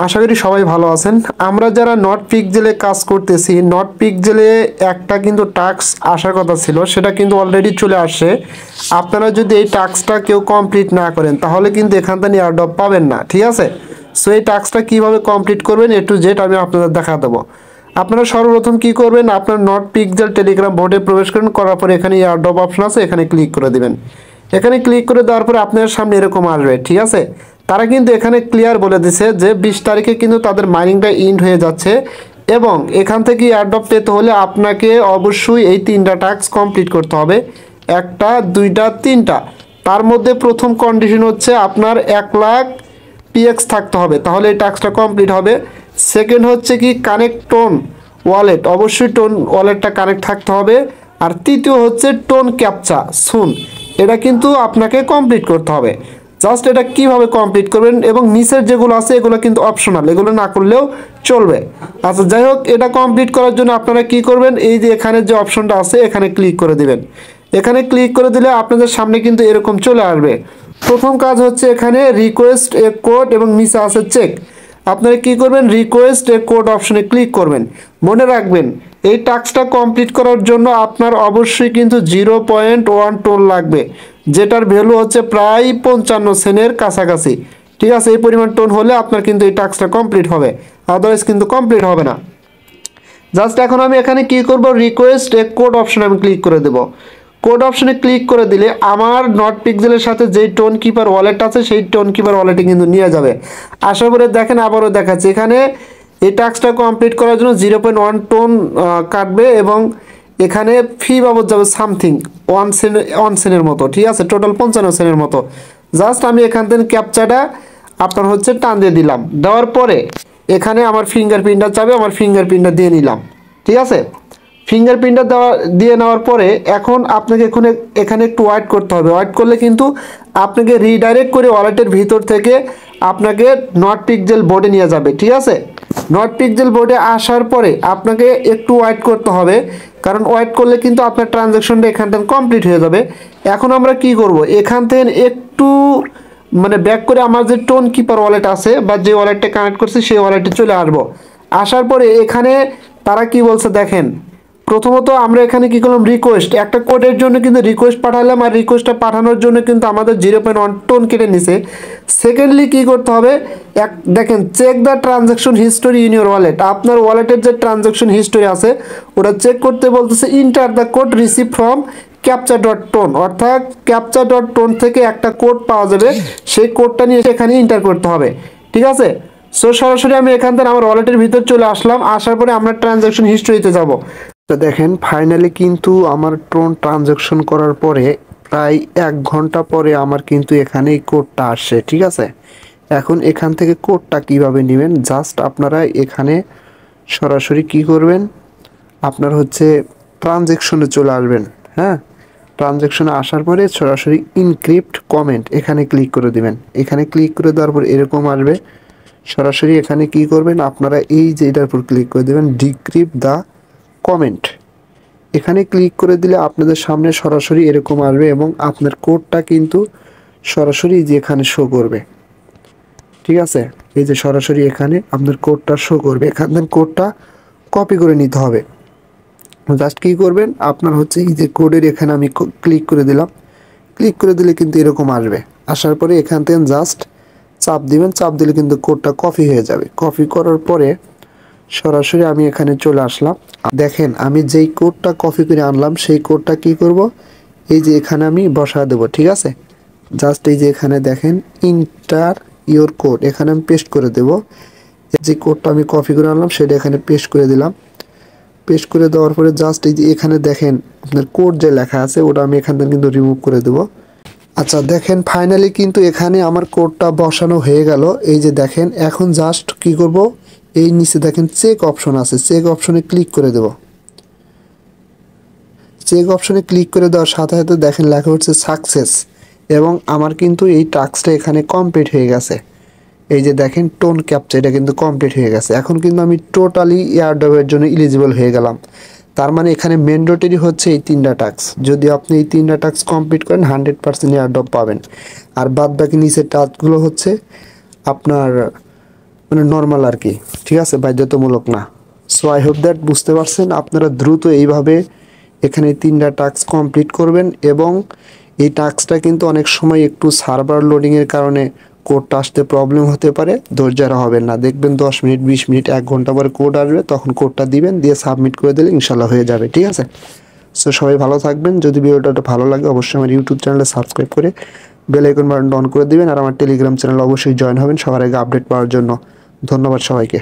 আশা করি সবাই ভালো আছেন। আমরা যারা নট পিক্সেলে কাজ করতেছি, নট পিক্সেলে একটা কিন্তু টাস্ক আসার কথা ছিল, সেটা কিন্তু অলরেডি চলে আসছে। আপনারা যদি এই টাস্কটা কেউ কমপ্লিট না করেন তাহলে কিন্তু এখান থেকে এয়ারড্রপ পাবেন না, ঠিক আছে? সো এই টাস্কটা কীভাবে কমপ্লিট করবেন A to Z আমি আপনাদের দেখা দেবো। আপনারা সর্বপ্রথম কি করবেন, আপনার নট পিক্সেল টেলিগ্রাম বোর্ডে প্রবেশ করেন, করার পরে এখানে এয়ারড্রপ অপশন আছে, এখানে ক্লিক করে দিবেন। এখানে ক্লিক করে দেওয়ার পরে আপনার সামনে এরকম আসবে, ঠিক আছে? তারা কিন্তু এখানে ক্লিয়ার বলে দিছে যে 20 তারিখে কিন্তু তাদের মাইনিংটা ইন্ড হয়ে যাচ্ছে এবং এখান থেকে এয়ারড্রপ পেতে হলে আপনাকে অবশ্যই এই 3টা টাস্ক কমপ্লিট করতে হবে, 1টা 2টা 3টা। তার মধ্যে প্রথম কন্ডিশন হচ্ছে আপনার 1 লাখ PX থাকতে হবে, তাহলে এই টাস্কটা কমপ্লিট হবে। সেকেন্ড হচ্ছে কি কানেক্ট টোন ওয়ালেট, অবশ্যই টোন ওয়ালেটটা কানেক্ট থাকতে হবে। আর তৃতীয় হচ্ছে টোন ক্যাপচা সুন, এটা কিন্তু আপনাকে কমপ্লিট করতে হবে। জাস্ট এটা কিভাবে কমপ্লিট করবেন এবং নিচের যেগুলো আছে এগুলো কিন্তু অপশনাল, এগুলো না করলেও চলবে। আচ্ছা যাই হোক, এটা কমপ্লিট করার জন্য আপনারা কি করবেন, এই যে এখানে যে অপশনটা আছে এখানে ক্লিক করে দিবেন। এখানে ক্লিক করে দিলে আপনাদের সামনে কিন্তু এরকম চলে আসবে। প্রথম কাজ হচ্ছে এখানে রিকোয়েস্ট এ কোড এবং নিচে আছে চেক। আপনারা কি করবেন, রিকোয়েস্ট এ কোড অপশনে ক্লিক করবেন। মনে রাখবেন এই টাস্কটা কমপ্লিট করার জন্য আপনার অবশ্যই কিন্তু 0.1 টোন লাগবে, যেটার ভ্যালু হচ্ছে প্রায় 55 সেন্টের কাছাকাছি, ঠিক আছে? এই পরিমাণ টোন হলে আপনার কিন্তু এই টাস্কটা কমপ্লিট হবে, আদারওয়াইজ কিন্তু কমপ্লিট হবে না। জাস্ট এখন আমি এখানে কি করব, রিকোয়েস্ট এ কোড অপশনে আমি ক্লিক করে দেব। কোড অপশনে ক্লিক করে দিলে আমার নট পিক্সেলের সাথে যেই টোন কিপার ওয়ালেট আছে সেই টোন কিপার ওয়ালেটে কিন্তু নিয়ে যাবে। আশা করে দেখেন, আবারও দেখাচ্ছি, এখানে এই টাস্কটা কমপ্লিট করার জন্য 0.1 টোন কাটবে এবং এখানে ফি বাবদ যাবে সামথিং 1 সেন্টের মতো, ঠিক আছে? টোটাল 55 সেন্টের মতো। জাস্ট আমি এখান থেকে ক্যাপচাটা আপনার হচ্ছে টান দিয়ে দিলাম, দেওয়ার পরে এখানে আমার ফিঙ্গারপ্রিন্টটা চাবে, আমার ফিঙ্গারপ্রিন্টটা দিয়ে নিলাম, ঠিক আছে? ফিঙ্গারপ্রিন্টটা দিয়ে নেওয়ার পরে এখন আপনাকে এখানে একটু ওয়েট করতে হবে। ওয়েট করলে কিন্তু আপনাকে রিডাইরেক্ট করে ওয়ালেটের ভিতর থেকে আপনাকে নট পিক্সেল বোর্ডে নিয়ে যাবে, ঠিক আছে? নট পিক্সেল বোর্ডে আসার পরে আপনাকে একটু ওয়েট করতে হবে, কারণ ওয়েট করলে কিন্তু আপনার ট্রানজ্যাকশনটা এখান থেকে কমপ্লিট হয়ে যাবে। এখন আমরা কি করব, এখান থেকে একটু মানে ব্যাক করে আমার যে টোন কিপার ওয়ালেট আছে বা যে ওয়ালেটটা কানেক্ট করছি সেই ওয়ালেটে চলে আসবো। আসার পরে এখানে তারা কি বলছে দেখেন, প্রথমত আমরা এখানে কি করলাম, রিকোয়েস্ট একটা কোডের জন্য কিন্তু রিকোয়েস্ট পাঠালাম, আর রিকোয়েস্টটা পাঠানোর জন্য কিন্তু আমাদের 0.1 টোন কেটে নিছে। সেকেন্ডলি কি করতে হবে, দেখেন check the transaction history in your wallet, আপনার ওয়ালেটের যে ট্রানজ্যাকশন হিস্টোরি আছে ওটা চেক করতে বলতেছে। Enter the code receive from captcha dot tone, অর্থাৎ ক্যাপচা ডট টোন থেকে একটা কোড পাওয়া যাবে, সেই কোডটা নিয়ে এখানে ইন্টার করতে হবে, ঠিক আছে? সো সরাসরি আমি এখান থেকে আমার ওয়ালেটের ভিতর চলে আসলাম। আসার পরে আমরা ট্রানজ্যাকশন হিস্ট্রিতে যাব। তো দেখেন ফাইনালি কিন্তু আমার টোন ট্রানজ্যাকশন করার পরে প্রায় 1 ঘন্টা পরে আমার কিন্তু এখানে এই কোডটা আসছে, ঠিক আছে? এখন এখান থেকে কোডটা কিভাবে নেবেন, জাস্ট আপনারা এখানে সরাসরি কি করবেন, আপনার হচ্ছে ট্রানজ্যাকশনে চলে আসবেন। হ্যাঁ, ট্রানজ্যাকশনে আসার পরে সরাসরি ইনক্রিপ্ট কমেন্ট এখানে ক্লিক করে দিবেন। এখানে ক্লিক করে দেওয়ার পর এরকম আসবে। সরাসরি এখানে কি করবেন, আপনারা এই যে এটার উপর ক্লিক করে দেবেন, ডিক্রিপ্ট দ্য কমেন্ট। এখানে ক্লিক করে দিলে আপনাদের সামনে সরাসরি এরকম আসবে এবং আপনার কোডটা কিন্তু সরাসরি যে এখানে শো করবে, ঠিক আছে? এই যে সরাসরি এখানে আপনার কোডটা শো করবে, এখানে কোডটা কপি করে নিতে হবে। জাস্ট কি করবেন, আপনার হচ্ছে এই যে কোডের এখানে আমি ক্লিক করে দিলাম। ক্লিক করে দিলে কিন্তু এরকম আসবে। আসার পরে এখান থেকে জাস্ট চাপ দিবেন, চাপ দিলে কিন্তু কোডটা কপি হয়ে যাবে। কপি করার পরে সরাসরি আমি এখানে চলে আসলাম। দেখেন আমি যেই কোডটা কপি করে আনলাম সেই কোডটা কি করব, এই যে এখানে আমি বসা দেব, ঠিক আছে? জাস্ট এই যে এখানে দেখেন ইন্টার ইওর কোড, এখানে আমি পেস্ট করে দেব। যে কোডটা আমি কপি করে আনলাম সেটা এখানে পেস্ট করে দিলাম। পেস্ট করে দেওয়ার পরে জাস্ট এই যে এখানে দেখেন আপনার কোড যে লেখা আছে ওটা আমি এখান থেকে কিন্তু রিমুভ করে দেব। আচ্ছা দেখেন ফাইনালি কিন্তু এখানে আমার কোডটা বসানো হয়ে গেল। এই যে দেখেন এখন জাস্ট কি করব, এই নিচে দেখেন চেক অপশন আছে, চেক অপশনে ক্লিক করে দেব। চেক অপশনে ক্লিক করে দেওয়ার সাথে সাথে দেখেন লেখা হচ্ছে সাকসেস এবং আমার কিন্তু এই টাস্কটা এখানে কমপ্লিট হয়ে গেছে। এই যে দেখেন টোন ক্যাপচা, এটা কিন্তু কমপ্লিট হয়ে গেছে। এখন কিন্তু আমি টোটালি এয়ারড্রপের জন্য এলিজিবল হয়ে গেলাম। তার মানে এখানে ম্যান্ডেটরি হচ্ছে এই 3টা টাস্ক, যদি আপনি এই 3টা টাস্ক কমপ্লিট করেন 100% এয়ারড্রপ পাবেন। আর বাদ বাকি নিচের টাস্কগুলো হচ্ছে আপনার মানে নর্মাল আর কি, ঠিক আছে, বাধ্যতামূলক না। সো আই হোপ দ্যাট বুঝতে পারছেন। আপনারা দ্রুত এইভাবে এখানে 3টা টাস্ক কমপ্লিট করবেন, এবং এই টাস্কটা কিন্তু অনেক সময় একটু সার্ভার লোডিংয়ের কারণে কোডটা আসতে প্রবলেম হতে পারে, ধৈর্য হবেন না, দেখবেন 10 মিনিট 20 মিনিট 1 ঘন্টা পরে কোড আসবে, তখন কোডটা দিবেন, দিয়ে সাবমিট করে দিলে ইনশাল্লাহ হয়ে যাবে, ঠিক আছে। সো সবাই ভালো থাকবেন। যদি ভিডিওটা ভালো লাগে অবশ্যই আমার ইউটিউব চ্যানেলে সাবস্ক্রাইব করে বেল আইকন বাটনটা অন করে দিবেন, আর আমার টেলিগ্রাম চ্যানেলে অবশ্যই জয়েন হবেন সবার আগে আপডেট পাওয়ার জন্য। ধন্যবাদ সবাইকে।